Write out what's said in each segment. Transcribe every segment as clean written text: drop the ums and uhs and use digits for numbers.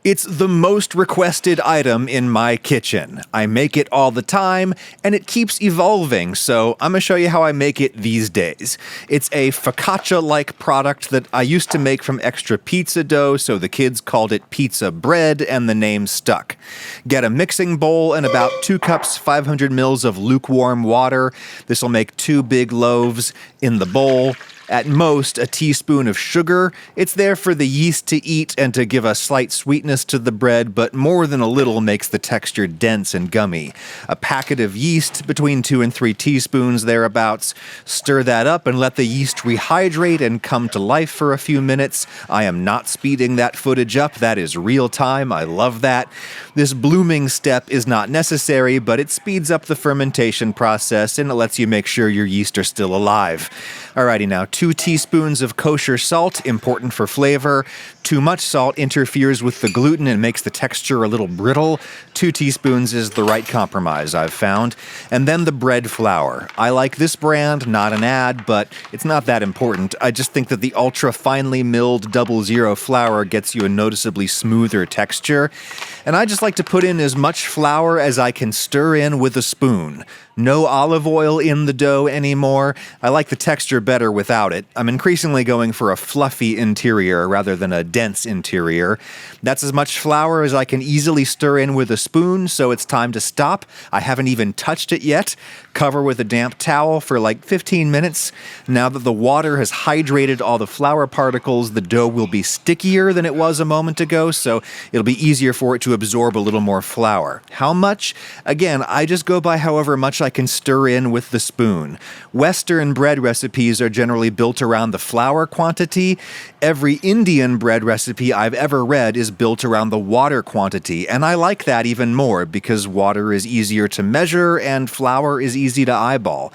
It's the most requested item in my kitchen. I make it all the time, and it keeps evolving, so I'm going to show you how I make it these days. It's a focaccia-like product that I used to make from extra pizza dough, so the kids called it pizza bread, and the name stuck. Get a mixing bowl and about 2 cups, 500 mils of lukewarm water. This will make 2 big loaves in the bowl. At most, a teaspoon of sugar. It's there for the yeast to eat and to give a slight sweetness to the bread, but more than a little makes the texture dense and gummy. A packet of yeast, between 2 and 3 teaspoons thereabouts. Stir that up and let the yeast rehydrate and come to life for a few minutes. I am not speeding that footage up. That is real time. I love that. This blooming step is not necessary, but it speeds up the fermentation process and it lets you make sure your yeast are still alive. Alrighty now, 2 teaspoons of kosher salt, important for flavor. Too much salt interferes with the gluten and makes the texture a little brittle. 2 teaspoons is the right compromise, I've found. And then the bread flour. I like this brand, not an ad, but it's not that important. I just think that the ultra finely milled 00 flour gets you a noticeably smoother texture. And I just like to put in as much flour as I can stir in with a spoon. No olive oil in the dough anymore. I like the texture better without it. I'm increasingly going for a fluffy interior rather than a dense interior. That's as much flour as I can easily stir in with a spoon, so it's time to stop. I haven't even touched it yet. Cover with a damp towel for like 15 minutes. Now that the water has hydrated all the flour particles, the dough will be stickier than it was a moment ago, so it'll be easier for it to absorb a little more flour. How much? Again, I just go by however much I can stir in with the spoon. Western bread recipes are generally built around the flour quantity. Every Indian bread recipe I've ever read is built around the water quantity, and I like that even more because water is easier to measure and flour is easy to eyeball.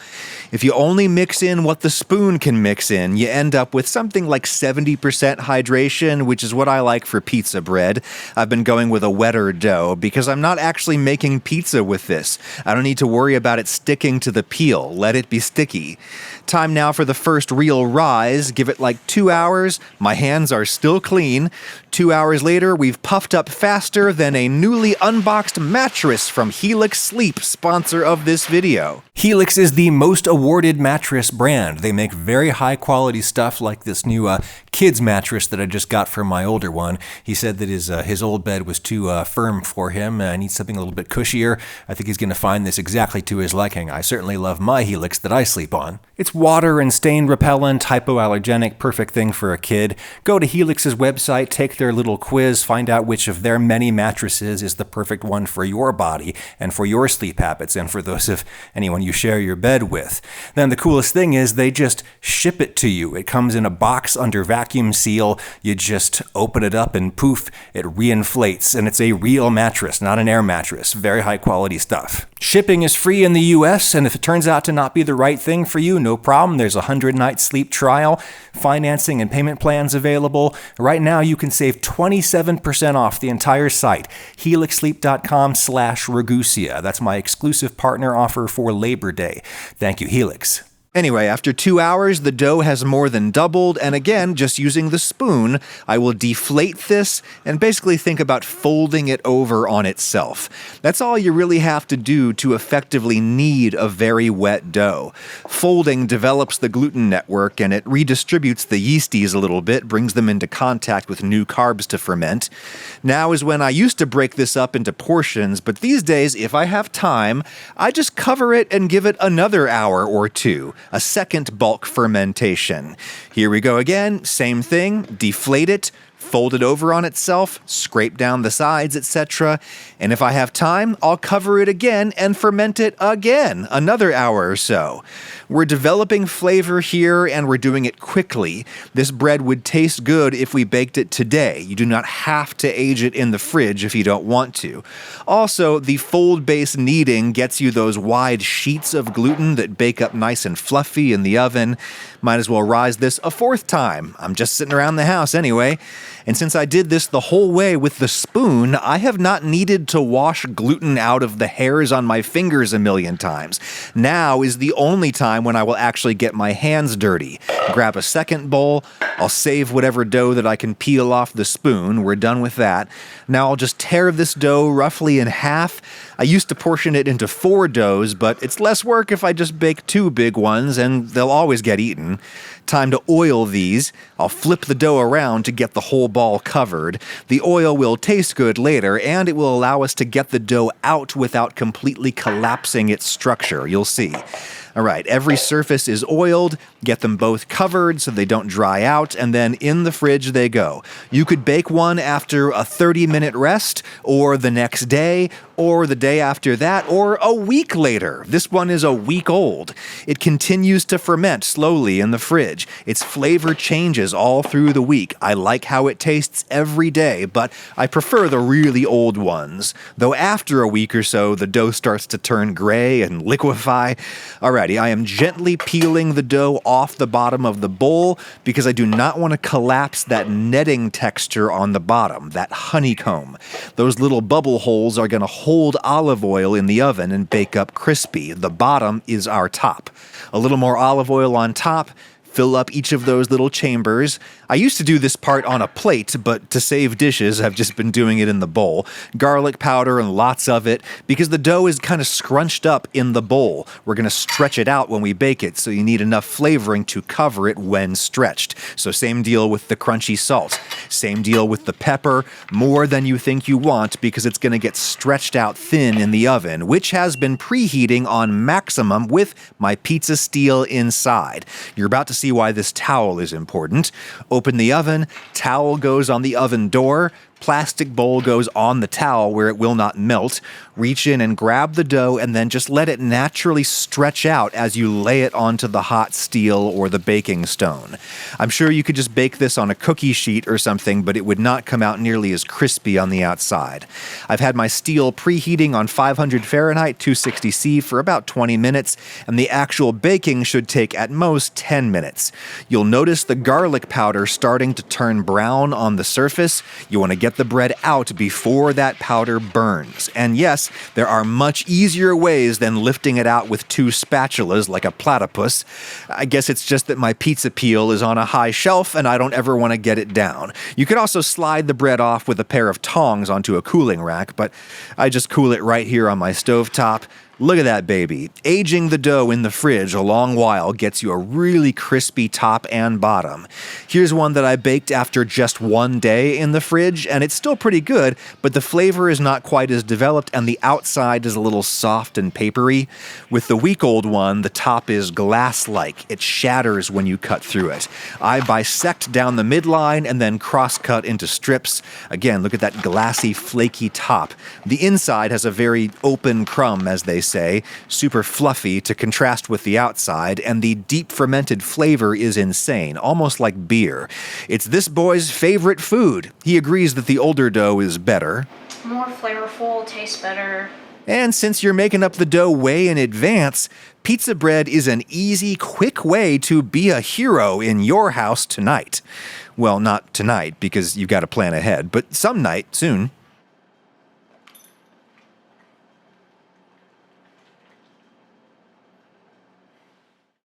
If you only mix in what the spoon can mix in, you end up with something like 70% hydration, which is what I like for pizza bread. I've been going with a wetter dough because I'm not actually making pizza with this. I don't need to worry about it sticking to the peel. Let it be sticky. Time now for the first real rise. Give it like 2 hours. My hands are still clean. 2 hours later, we've puffed up faster than a newly unboxed mattress from Helix Sleep, sponsor of this video. Helix is the most awarded mattress brand. They make very high quality stuff like this new kids mattress that I just got for my older one. He said that his old bed was too firm for him. I need something a little bit cushier. I think he's going to find this exactly to his liking. I certainly love my Helix that I sleep on. It's water and stain repellent, hypoallergenic, perfect thing for a kid. Go to Helix's website, take their little quiz, find out which of their many mattresses is the perfect one for your body and for your sleep habits and for those of anyone you share your bed with. Then the coolest thing is they just ship it to you. It comes in a box under vacuum seal. You just open it up and poof, it reinflates. And it's a real mattress, not an air mattress. Very high quality stuff. Shipping is free in the US, and if it turns out to not be the right thing for you, no problem. There's a 100-night sleep trial, financing and payment plans available. Right now, you can save 27% off the entire site. HelixSleep.com/Ragusia. That's my exclusive partner offer for Labor Day. Thank you, Helix. Anyway, after 2 hours, the dough has more than doubled, and again, just using the spoon, I will deflate this and basically think about folding it over on itself. That's all you really have to do to effectively knead a very wet dough. Folding develops the gluten network, and it redistributes the yeasties a little bit, brings them into contact with new carbs to ferment. Now is when I used to break this up into portions, but these days, if I have time, I just cover it and give it another hour or 2. A second bulk fermentation. Here we go again, same thing, deflate it, fold it over on itself, scrape down the sides, etc. And if I have time, I'll cover it again and ferment it again, another hour or so. We're developing flavor here and we're doing it quickly. This bread would taste good if we baked it today. You do not have to age it in the fridge if you don't want to. Also, the fold-based kneading gets you those wide sheets of gluten that bake up nice and fluffy in the oven. Might as well rise this a 4th time. I'm just sitting around the house anyway. And since I did this the whole way with the spoon, I have not needed to wash gluten out of the hairs on my fingers a million times. Now is the only time time when I will actually get my hands dirty. Grab a second bowl. I'll save whatever dough that I can peel off the spoon. We're done with that. Now I'll just tear this dough roughly in half. I used to portion it into 4 doughs, but it's less work if I just bake 2 big ones, and they'll always get eaten. Time to oil these. I'll flip the dough around to get the whole ball covered. The oil will taste good later, and it will allow us to get the dough out without completely collapsing its structure. You'll see. All right, every surface is oiled. Get them both covered so they don't dry out, and then in the fridge they go. You could bake one after a 30-minute rest, or the next day, or the day after that, or a week later. This one is a week old. It continues to ferment slowly in the fridge. Its flavor changes all through the week. I like how it tastes every day, but I prefer the really old ones. Though after a week or so, the dough starts to turn gray and liquefy. Alrighty, I am gently peeling the dough off the bottom of the bowl because I do not want to collapse that netting texture on the bottom, that honeycomb. Those little bubble holes are going to hold olive oil in the oven and bake up crispy. The bottom is our top. A little more olive oil on top. Fill up each of those little chambers. I used to do this part on a plate, but to save dishes, I've just been doing it in the bowl. Garlic powder and lots of it, because the dough is kind of scrunched up in the bowl. We're going to stretch it out when we bake it, so you need enough flavoring to cover it when stretched. So same deal with the crunchy salt. Same deal with the pepper, more than you think you want, because it's going to get stretched out thin in the oven, which has been preheating on maximum with my pizza steel inside. You're about to see why this towel is important. Open the oven, towel goes on the oven door, plastic bowl goes on the towel where it will not melt. Reach in and grab the dough and then just let it naturally stretch out as you lay it onto the hot steel or the baking stone. I'm sure you could just bake this on a cookie sheet or something, but it would not come out nearly as crispy on the outside. I've had my steel preheating on 500 Fahrenheit, 260 C for about 20 minutes, and the actual baking should take at most 10 minutes. You'll notice the garlic powder starting to turn brown on the surface. You want to get the bread out before that powder burns. And yes, there are much easier ways than lifting it out with 2 spatulas like a platypus. I guess it's just that my pizza peel is on a high shelf and I don't ever want to get it down. You could also slide the bread off with a pair of tongs onto a cooling rack, but I just cool it right here on my stovetop. Look at that baby. Aging the dough in the fridge a long while gets you a really crispy top and bottom. Here's one that I baked after just 1 day in the fridge, and it's still pretty good, but the flavor is not quite as developed and the outside is a little soft and papery. With the week-old one, the top is glass-like. It shatters when you cut through it. I bisect down the midline and then cross-cut into strips. Again, look at that glassy, flaky top. The inside has a very open crumb, as they say, super fluffy to contrast with the outside, and the deep fermented flavor is insane, almost like beer. It's this boy's favorite food. He agrees that the older dough is better. More flavorful, tastes better. And since you're making up the dough way in advance, pizza bread is an easy, quick way to be a hero in your house tonight. Well, not tonight, because you've got to plan ahead, but some night soon.